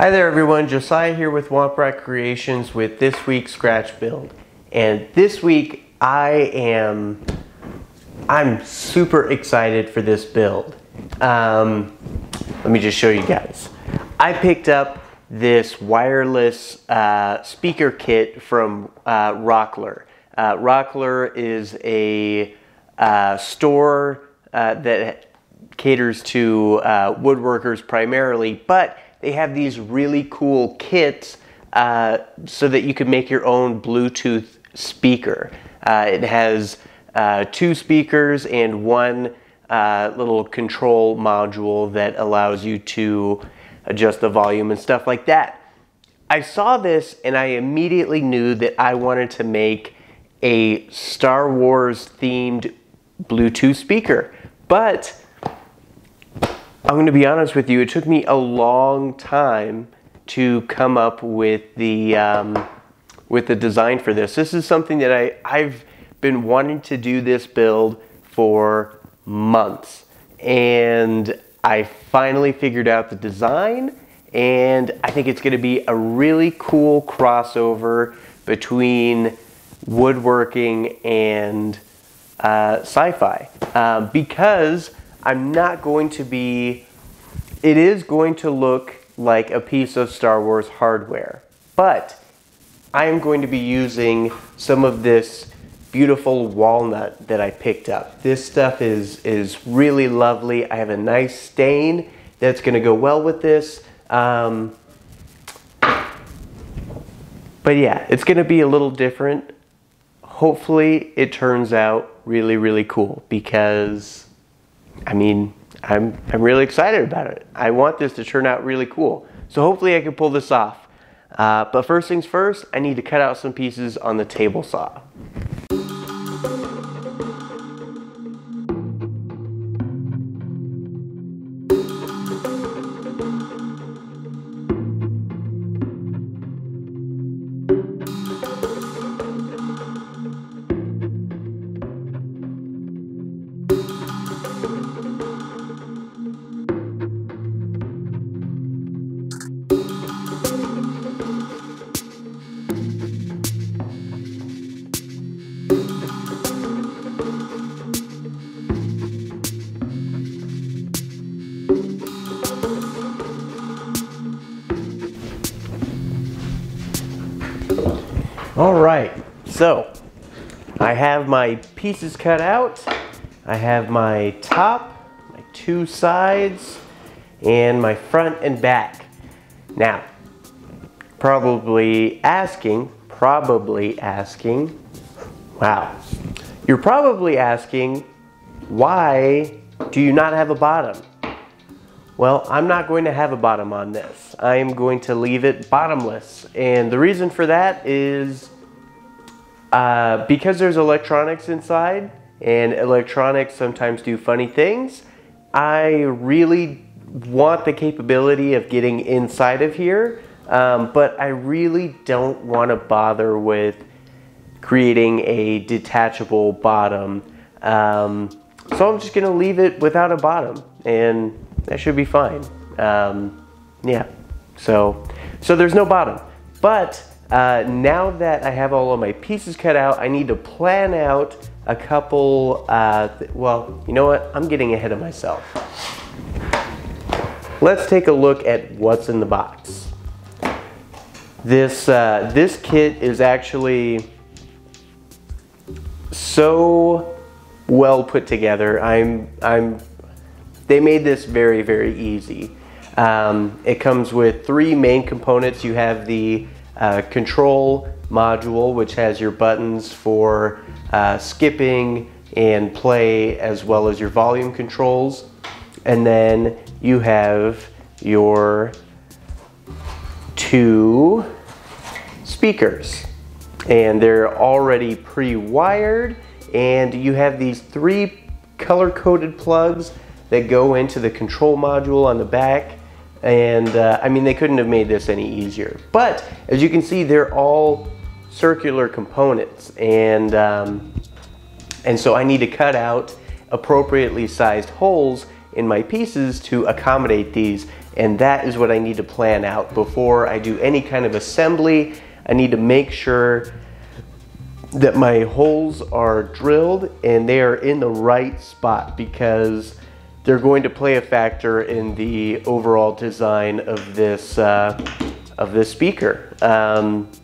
Hi there everyone, Josiah here with Womprat Creations with this week's scratch build. And this week I'm super excited for this build. Let me just show you guys. I picked up this wireless speaker kit from Rockler. Rockler is a store that caters to woodworkers primarily, but they have these really cool kits so that you can make your own Bluetooth speaker. It has 2 speakers and one little control module that allows you to adjust the volume and stuff like that. I saw this and I immediately knew that I wanted to make a Star Wars themed Bluetooth speaker, but I'm going to be honest with you, it took me a long time to come up with the design for this. This is something that I've been wanting to do this build for months, and I finally figured out the design, and I think it's going to be a really cool crossover between woodworking and sci-fi, because I'm not going to be, it is going to look like a piece of Star Wars hardware, but I am going to be using some of this beautiful walnut that I picked up. This stuff is really lovely. I have a nice stain that's going to go well with this. But yeah, it's going to be a little different. Hopefully it turns out really, really cool, because I mean, I'm really excited about it. I want this to turn out really cool. So hopefully I can pull this off. But first things first, I need to cut out some pieces on the table saw. Alright, so I have my pieces cut out. I have my top, my 2 sides, and my front and back. Now, probably asking, wow. You're probably asking, why do you not have a bottom? Well, I'm not going to have a bottom on this. I am going to leave it bottomless. And the reason for that is because there's electronics inside, and electronics sometimes do funny things. I really want the capability of getting inside of here, but I really don't want to bother with creating a detachable bottom. So I'm just going to leave it without a bottom, and that should be fine. Yeah, so there's no bottom. But now that I have all of my pieces cut out, I need to plan out a couple, well, you know what? I'm getting ahead of myself. Let's take a look at what's in the box. This kit is actually so well put together. They made this very, very easy. It comes with 3 main components. You have the control module, which has your buttons for skipping and play, as well as your volume controls. And then you have your 2 speakers, and they're already pre-wired, and you have these 3 color-coded plugs that go into the control module on the back. And I mean, they couldn't have made this any easier. But as you can see, they're all circular components, and so I need to cut out appropriately sized holes in my pieces to accommodate these. And that is what I need to plan out before I do any kind of assembly. I need to make sure that my holes are drilled and they are in the right spot, because they're going to play a factor in the overall design of this speaker.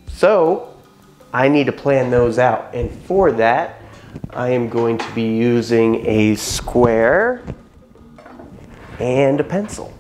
So I need to plan those out, and for that I am going to be using a square and a pencil.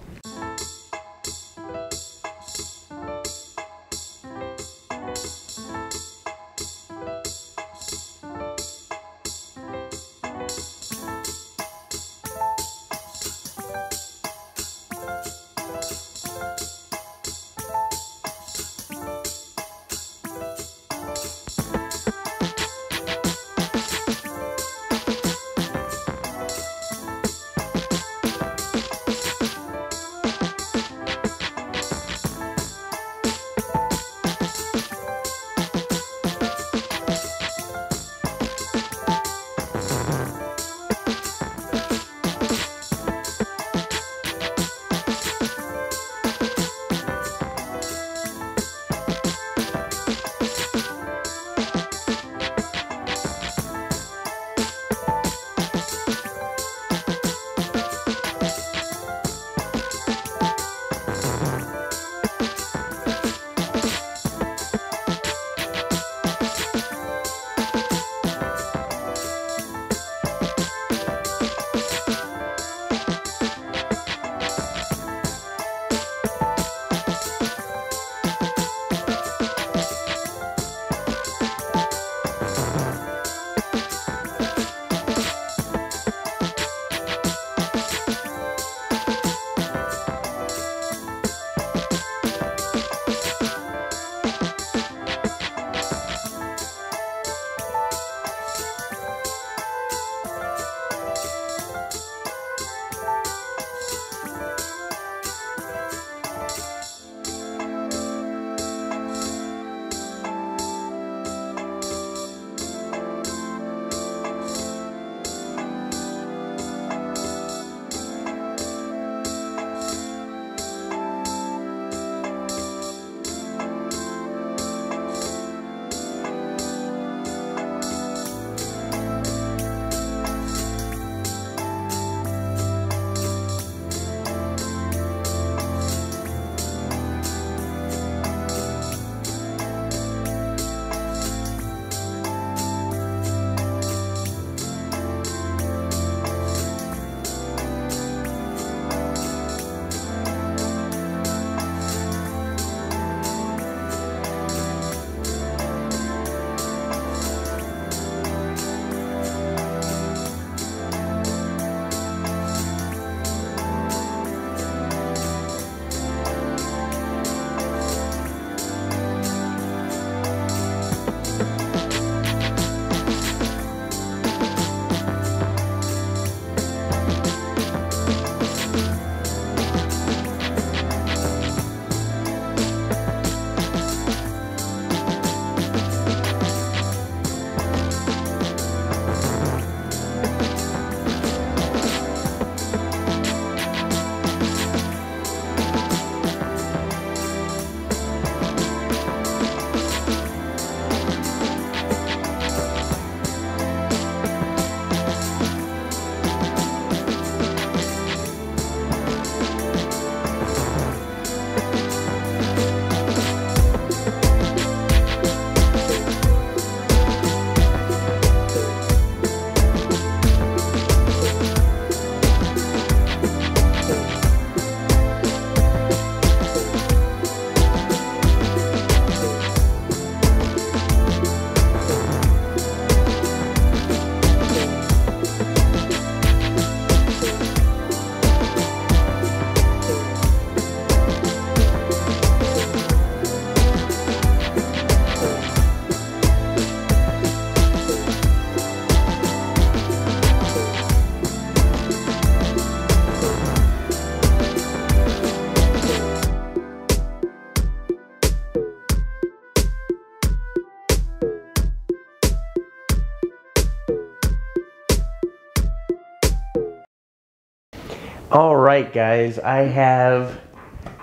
All right, guys, I have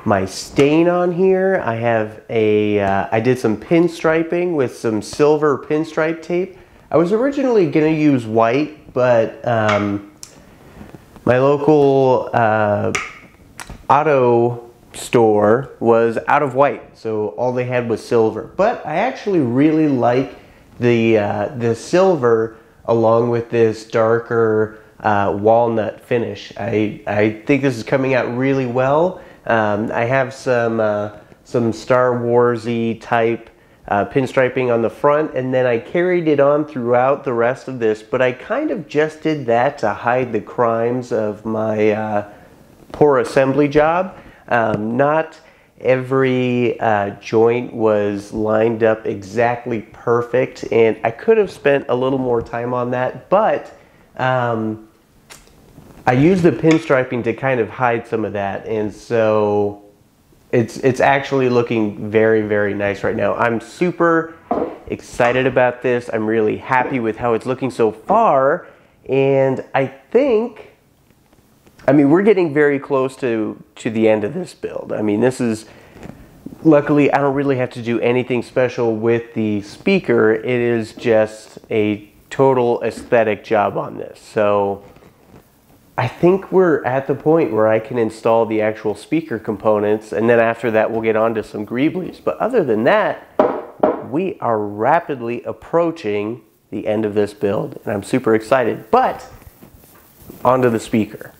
my stain on here. I have I did some pinstriping with some silver pinstripe tape. I was originally gonna use white, but my local auto store was out of white, so all they had was silver. But I actually really like the silver along with this darker walnut finish. I think this is coming out really well. I have some Star Wars-y type pinstriping on the front, and then I carried it on throughout the rest of this, but I kind of just did that to hide the crimes of my poor assembly job. Not every joint was lined up exactly perfect, and I could have spent a little more time on that, but I used the pinstriping to kind of hide some of that, and so it's actually looking very, very nice right now. I'm super excited about this. I'm really happy with how it's looking so far, and I mean, we're getting very close to the end of this build. I mean, this is, luckily, I don't really have to do anything special with the speaker. It is just a total aesthetic job on this. So I think we're at the point where I can install the actual speaker components, and then after that we'll get on to some greeblies. But other than that, we are rapidly approaching the end of this build, and I'm super excited. But onto the speaker.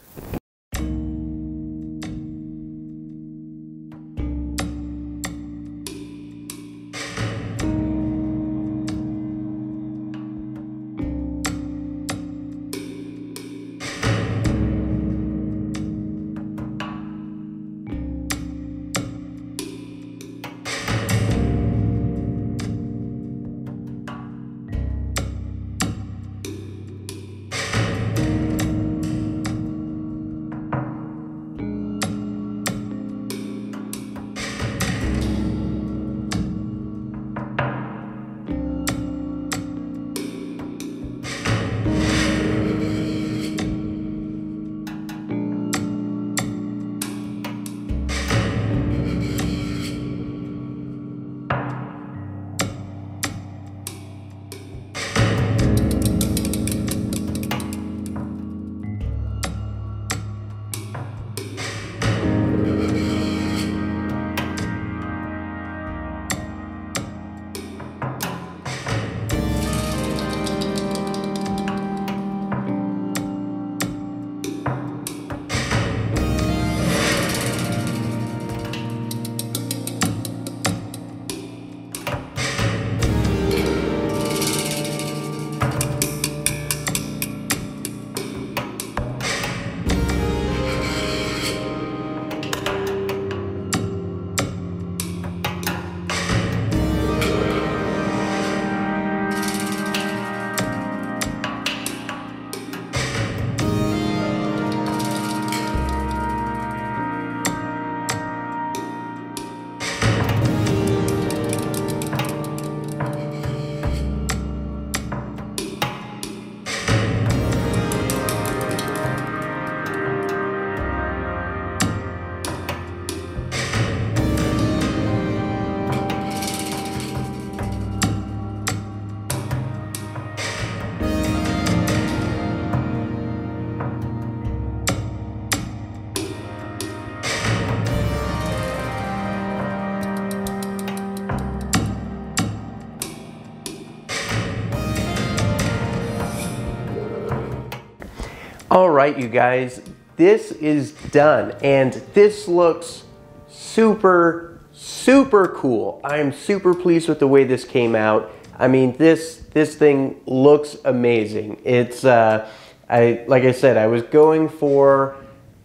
All right, you guys, this is done, and this looks super, super cool. I am super pleased with the way this came out. I mean, this thing looks amazing. It's, like I said, I was going for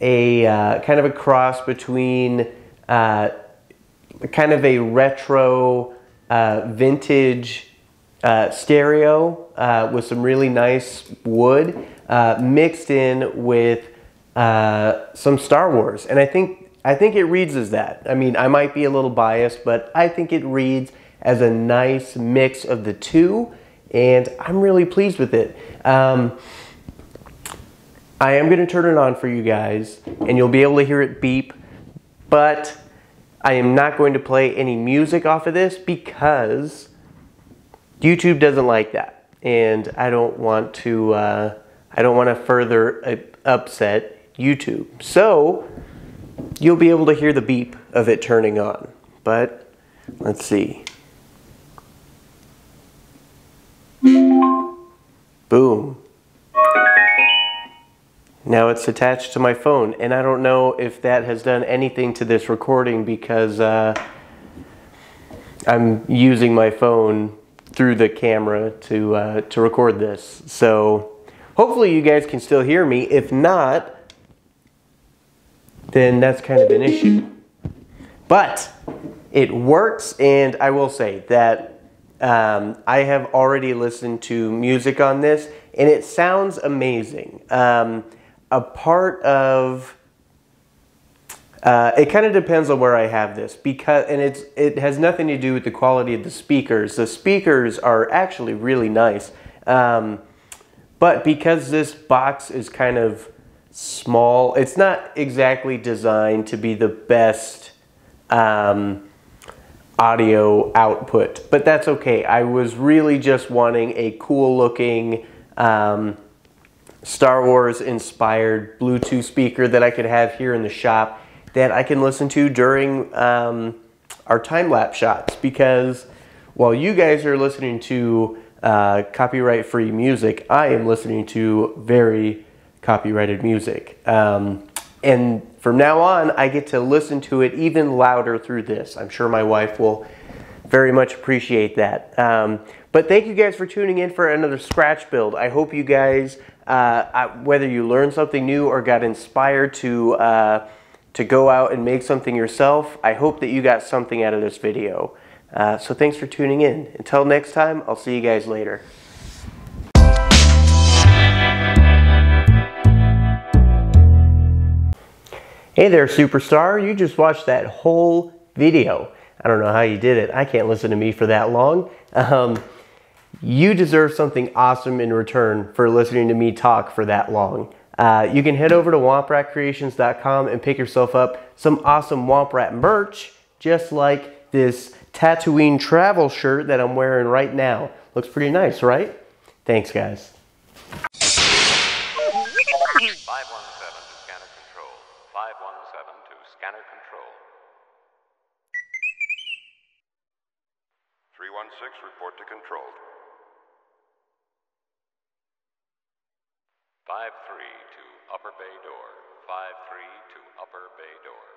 a kind of a cross between kind of a retro vintage stereo with some really nice wood mixed in with some Star Wars, and I think it reads as that. I mean, I might be a little biased, but I think it reads as a nice mix of the two, and I'm really pleased with it. I am going to turn it on for you guys, and you'll be able to hear it beep, but I am not going to play any music off of this because YouTube doesn't like that, and I don't want to further upset YouTube. So you'll be able to hear the beep of it turning on. But let's see. Boom. Now it's attached to my phone, and I don't know if that has done anything to this recording because I'm using my phone through the camera to record this. So hopefully you guys can still hear me. If not, then that's kind of an issue. But it works, and I will say that I have already listened to music on this, and it sounds amazing. A part of it kind of depends on where I have this, because it has nothing to do with the quality of the speakers. The speakers are actually really nice, but because this box is kind of small, it's not exactly designed to be the best audio output, but that's okay. I was really just wanting a cool looking Star Wars inspired Bluetooth speaker that I could have here in the shop that I can listen to during our time-lapse shots, because while you guys are listening to copyright-free music, I am listening to very copyrighted music. And from now on, I get to listen to it even louder through this. I'm sure my wife will very much appreciate that. But thank you guys for tuning in for another Scratch Build. I hope you guys, whether you learned something new or got inspired to go out and make something yourself, I hope that you got something out of this video. So thanks for tuning in. Until next time, I'll see you guys later. Hey there, superstar. You just watched that whole video. I don't know how you did it. I can't listen to me for that long. You deserve something awesome in return for listening to me talk for that long. You can head over to wompratcreations.com and pick yourself up some awesome Womprat merch, just like this Tatooine travel shirt that I'm wearing right now. Looks pretty nice, right? Thanks, guys. 517 to scanner control. 316, report to control. 53 to upper bay door. 53 to upper bay door.